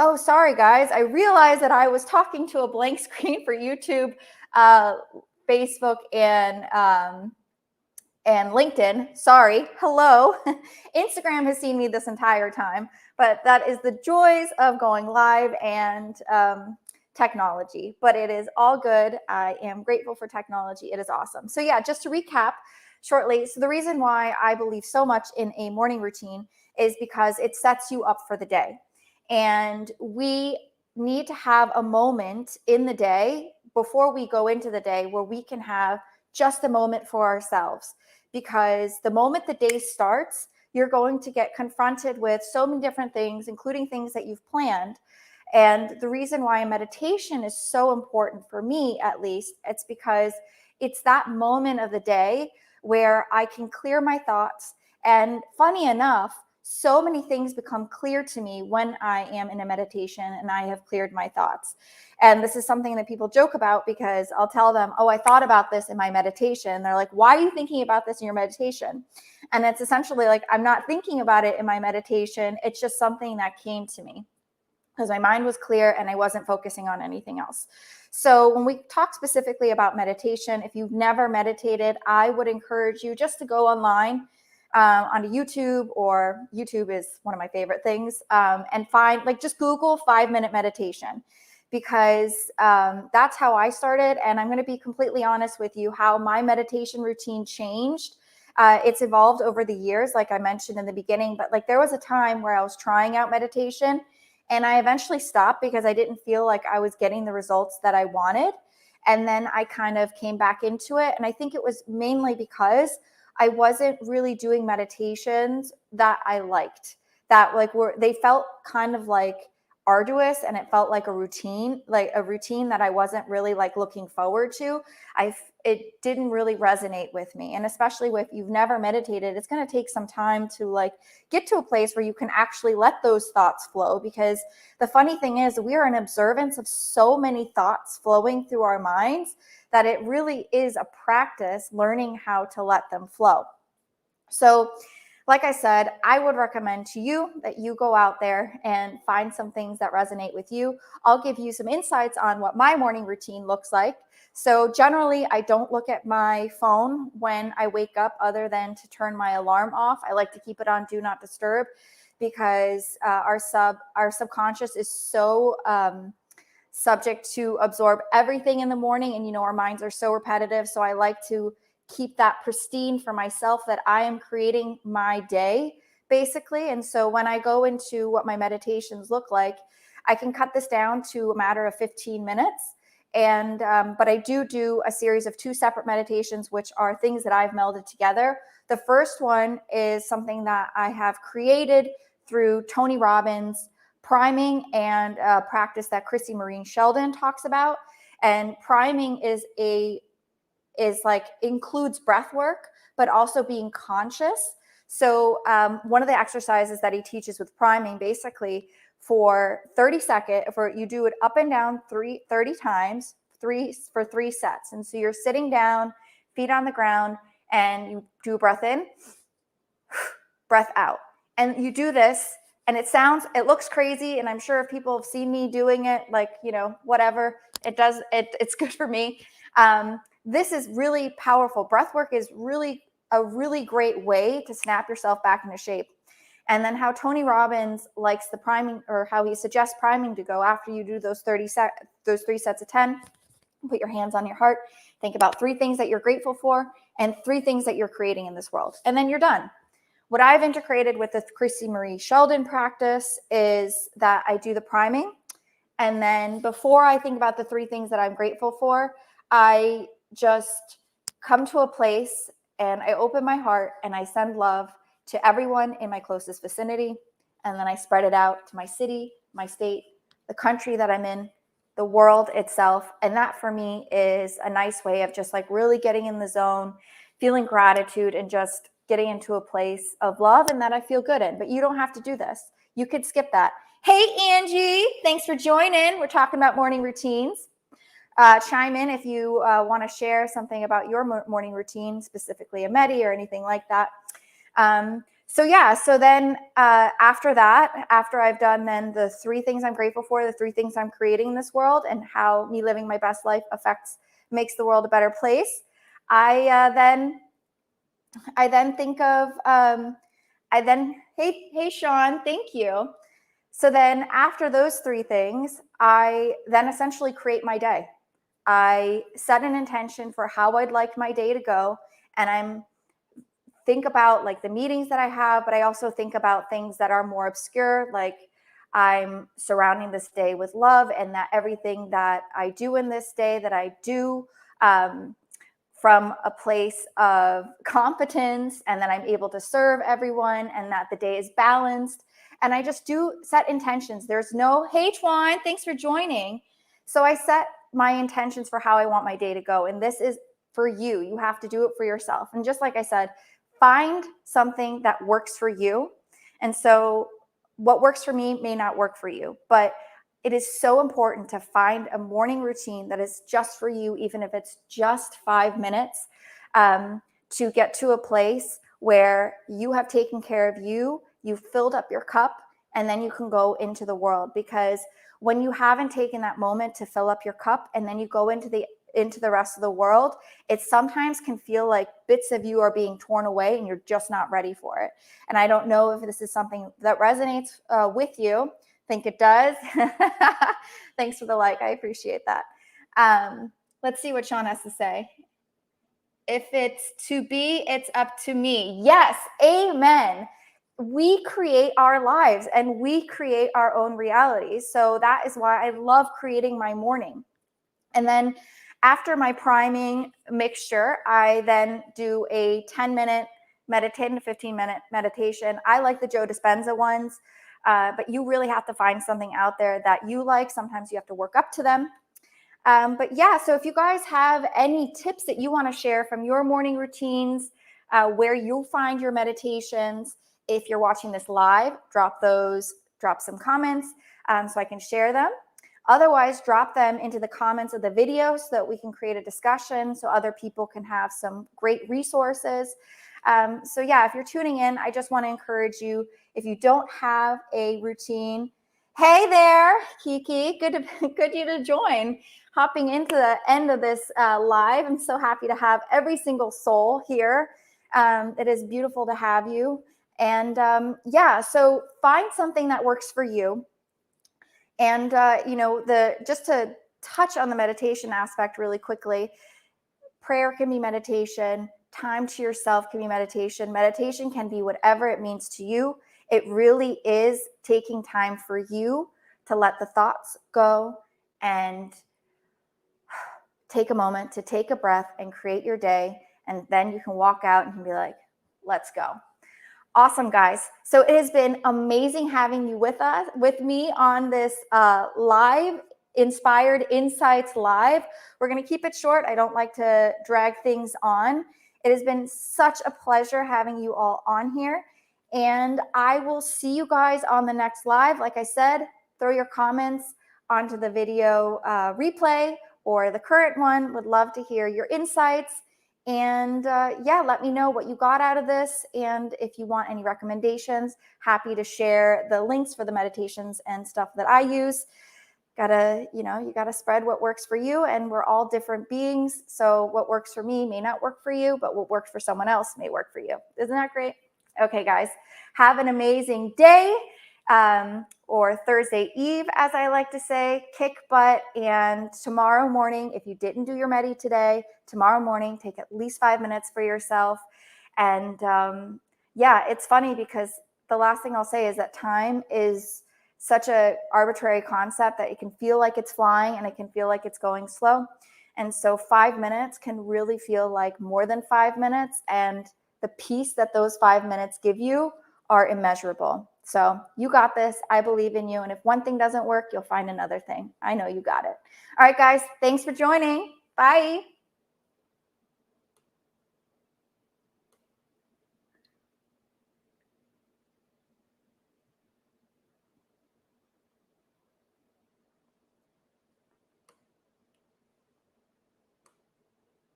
Oh, sorry, guys. I realized that I was talking to a blank screen for YouTube, Facebook, and LinkedIn. Sorry. Hello. Instagram has seen me this entire time, but that is the joys of going live and technology. But it is all good. I am grateful for technology. It is awesome. So yeah, just to recap shortly. So the reason why I believe so much in a morning routine is because it sets you up for the day. And we need to have a moment in the day before we go into the day where we can have just a moment for ourselves. Because the moment the day starts, you're going to get confronted with so many different things, including things that you've planned. And the reason why meditation is so important for me, at least, it's because it's that moment of the day where I can clear my thoughts. And funny enough, so many things become clear to me when I am in a meditation and I have cleared my thoughts. And this is something that people joke about because I'll tell them, oh, I thought about this in my meditation. They're like, why are you thinking about this in your meditation? And it's essentially like, I'm not thinking about it in my meditation. It's just something that came to me because my mind was clear and I wasn't focusing on anything else. So when we talk specifically about meditation, if you've never meditated, I would encourage you just to go online onto YouTube, or YouTube is one of my favorite things, and find, like, just Google 5-minute meditation, because that's how I started. And I'm going to be completely honest with you, how my meditation routine changed. It's evolved over the years, like I mentioned in the beginning, but like there was a time where I was trying out meditation and I eventually stopped because I didn't feel like I was getting the results that I wanted. And then I kind of came back into it. And I think it was mainly because I wasn't really doing meditations that I liked, that they felt kind of like arduous, and it felt like a routine that I wasn't really like looking forward to. It didn't really resonate with me. And especially if you've never meditated, it's going to take some time to like get to a place where you can actually let those thoughts flow. Because the funny thing is, we are in observance of so many thoughts flowing through our minds that it really is a practice learning how to let them flow. So like I said, I would recommend to you that you go out there and find some things that resonate with you. I'll give you some insights on what my morning routine looks like. So generally, I don't look at my phone when I wake up other than to turn my alarm off. I like to keep it on Do Not Disturb because our subconscious is so subject to absorb everything in the morning. And, our minds are so repetitive. So I like to keep that pristine for myself, that I am creating my day basically. And so when I go into what my meditations look like, I can cut this down to a matter of 15 minutes. And, but I do a series of 2 separate meditations, which are things that I've melded together. The first one is something that I have created through Tony Robbins' priming and a practice that Chrissy Maureen Sheldon talks about. And priming includes breath work, but also being conscious. So one of the exercises that he teaches with priming, basically for 30 seconds, you do it up and down 30 times, for 3 sets. And so you're sitting down, feet on the ground, and you do a breath in, breath out. And you do this, and it looks crazy. And I'm sure if people have seen me doing it, whatever, it's good for me. This is really powerful. Breath work is really a really great way to snap yourself back into shape. And then how Tony Robbins likes the priming, or how he suggests priming to go after you do those 3 sets of 10. Put your hands on your heart. Think about 3 things that you're grateful for and 3 things that you're creating in this world. And then you're done. What I've integrated with the Chrissy Marie Sheldon practice is that I do the priming. And then before I think about the 3 things that I'm grateful for, I just come to a place and I open my heart and I send love to everyone in my closest vicinity. And then I spread it out to my city, my state, the country that I'm in, the world itself. And that for me is a nice way of just like really getting in the zone, feeling gratitude, and just getting into a place of love and that I feel good in. But you don't have to do this. You could skip that. Hey, Angie, thanks for joining. We're talking about morning routines. Chime in if you want to share something about your morning routine, specifically a medi or anything like that. So yeah, so then after that, after I've done then the 3 things I'm grateful for, the 3 things I'm creating in this world, and how me living my best life makes the world a better place, I then think of hey Sean, thank you. So then after those 3 things, I then essentially create my day. I set an intention for how I'd like my day to go, and I'm think about like the meetings that I have, but I also think about things that are more obscure, like I'm surrounding this day with love, and that everything that I do in this day that I do from a place of competence, and that I'm able to serve everyone, and that the day is balanced. And I just do set intentions. There's no, hey, Twan, thanks for joining. So I set my intentions for how I want my day to go. And this is for you. You have to do it for yourself. And just like I said, find something that works for you. And so what works for me may not work for you, but it is so important to find a morning routine that is just for you, even if it's just 5 minutes, to get to a place where you have taken care of you, you've filled up your cup, and then you can go into the world. Because when you haven't taken that moment to fill up your cup and then you go into the rest of the world, it sometimes can feel like bits of you are being torn away and you're just not ready for it. And I don't know if this is something that resonates with you. Think it does. Thanks for the like. I appreciate that. Let's see what Sean has to say. If it's to be, it's up to me. Yes, amen. We create our lives and we create our own realities. So that is why I love creating my morning. And then after my priming mixture, I then do a 10-minute 10 to 15-minute meditation. I like the Joe Dispenza ones, but you really have to find something out there that you like. Sometimes you have to work up to them. But yeah, so if you guys have any tips that you want to share from your morning routines, where you'll find your meditations, if you're watching this live, drop some comments so I can share them. Otherwise, drop them into the comments of the video so that we can create a discussion so other people can have some great resources. So yeah, if you're tuning in, I just want to encourage you, if you don't have a routine, hey there, Kiki, good you to join. Hopping into the end of this live. I'm so happy to have every single soul here. It is beautiful to have you. And yeah, so find something that works for you. And just to touch on the meditation aspect really quickly, prayer can be meditation. Time to yourself can be meditation. Meditation can be whatever it means to you. It really is taking time for you to let the thoughts go and take a moment to take a breath and create your day. And then you can walk out and be like, let's go. Awesome, guys. So it has been amazing having you with me on this live Inspired Insights Live. We're going to keep it short. I don't like to drag things on. It has been such a pleasure having you all on here. And I will see you guys on the next live. Like I said, throw your comments onto the video replay or the current one. Would love to hear your insights. And yeah, let me know what you got out of this. And if you want any recommendations, happy to share the links for the meditations and stuff that I use. You gotta spread what works for you, and we're all different beings. So what works for me may not work for you, but what works for someone else may work for you. Isn't that great? Okay, guys, have an amazing day. Or Thursday Eve, as I like to say, kick butt. And tomorrow morning, if you didn't do your medi today, tomorrow morning, take at least 5 minutes for yourself. And yeah, it's funny because the last thing I'll say is that time is such an arbitrary concept that it can feel like it's flying and it can feel like it's going slow. And so 5 minutes can really feel like more than 5 minutes. And the peace that those 5 minutes give you are immeasurable. So you got this. I believe in you. And if one thing doesn't work, you'll find another thing. I know you got it. All right, guys. Thanks for joining. Bye.